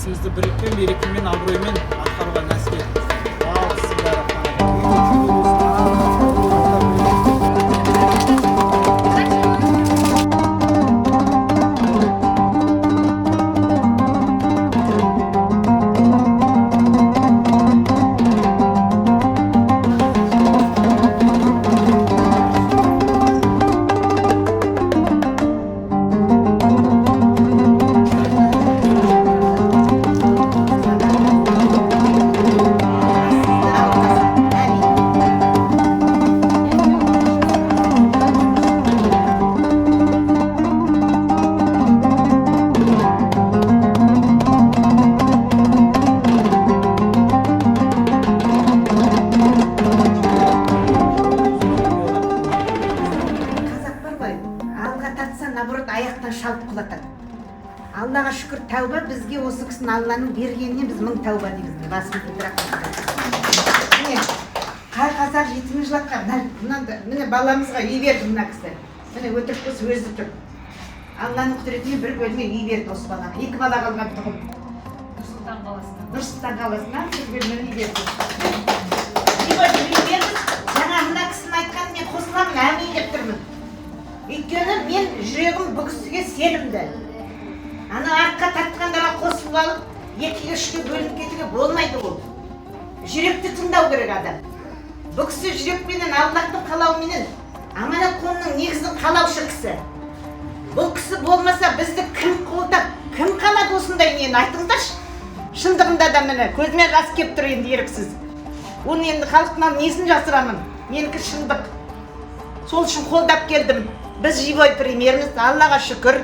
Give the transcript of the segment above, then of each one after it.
ісімізді бірлікпен, берекемен, абыроймен атқаруға нәсіп етіңіз. Ал, бисмиллахир-рахманир-рахим. наоборот аяқтан шалып құлатады. Аллаға шүкір, тәуба бізге осы кісінің Алланың бергеніне біз мың тәуба дейміз. Басымызды бірақ. Міне, қазақ жетімін жылатқан. Міне баламызға үй берді мына кісі. Міне өтірік болса өзі тұр. Алланың құдіретімен бір бөлме үй берді осы балаға. 2 бала қалған тұғым. Нұрсұлтан қаласынан бір бөлме үй берді. Үй берді. Жаңа мына кісінің айтқанын мен қосыламын, әмин деп тұрмын. Өйткені мен жүрегім бұл кісіге сенімді. Ана артқа тартқандарға қосылып алып, 2-3-ке бөлініп кетуге болмайды ол. Жүректі тыңдау керек адам. Бұл кісі жүрекпенен, Аллахтың қалауыменен, аманат қолының негізін қалаушы кісі. Бұл кісі болмаса бізді кім қолдап, кім қалады осындай нені айтыңдаршы. Шындығында да міне көзіме жас кеп тұр енді еріксіз. Оны енді халықтан несін жасырамын? Менікі шындық. Сол үшін қолдап келдім. Біз живой примеріміз, Аллаға шүкір.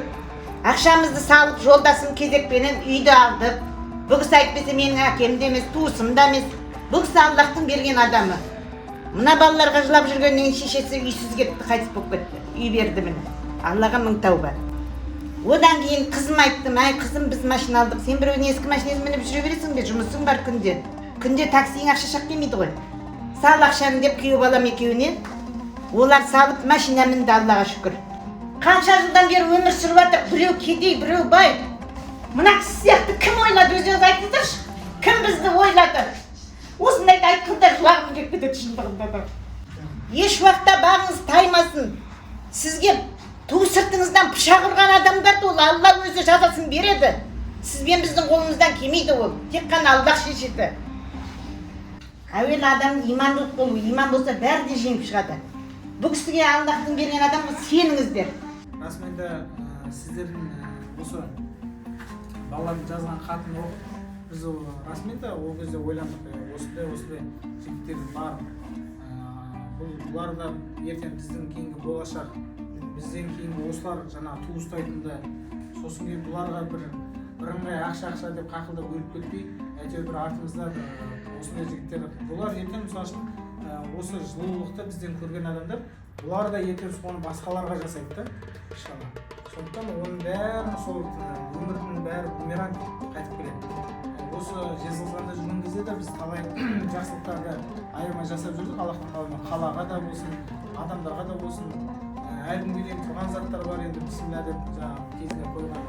Ақшамызды салып, жолдасым кезекпенен үйді алдық. Бұл кісі айтпесе менің әкем де емес, туысым да емес. Бұл кісі Аллахтың берген адамы. Мына балаларға жылап жүргеннен шешесі үйсіз кетті, қайтыс болып кетті. Үй берді міне. Аллаға мың тәуба. Одан кейін қызым айттым, ай қызым біз машина алдық. Сен біреудің ескі машинасын мініп жүре бересің бе? Жұмысың бар күнде. Күнде таксиң ақша шақ келмейді ғой. Сал ақшаны деп күйеу балам екеуіне. Олар салып машина мінді, Аллаға шүкір. Қанша жылдан бері өмір сүріп жатыр, біреу кедей, біреу бай. Мына кісі сияқты кім ойлады, өзіңіз айтыңдаршы? Кім бізді ойлады? Осындайды айтқанда жылағым келіп кетеді шындығында да. Еш уақытта бағыңыз таймасын. Сізге ту сыртыңыздан пышақ ұрған адамдарды ол Алла өзі жазасын береді. Сізбен біздің қолымыздан келмейді ол. Тек қана Аллах шешеді. Әуелі адамның имандылық болу, иман болса бәрі де жеңіп шығады. Бұл кісіге Аллахтың берген адамға сеніңіздер. Расында сіздердің осы балалардың жазған хатын оқып, біз расында ол кезде ойландық, осындай жігіттер бар. Бұлар да ертең біздің кейінгі болашақ, бізден кейінгі осылар жаңа ту ұстайтынды, сосын кейін бұларға бірыңғай ақша деп қақылдап өліп кетпей, әйтеуір бір артымызда осындай жігіттер. Бұлар ертең мысалы үшін осы жылулықты бізден көрген адамдар, бұлар да ертең соны басқаларға жасайды да, иншалла. Сондықтан оның бәрі сол өмірдің бәрі бумеранг қайтып келеді. Осы жезқазғанда жүрген кезде де біз талай жақсылықтарды аямай жасап жүрдік. Аллахтың қалауымен қалаға да болсын, адамдарға да болсын. Әлі күнге дейін тұрған заттар бар, енді бисмилля деп кезінде қойған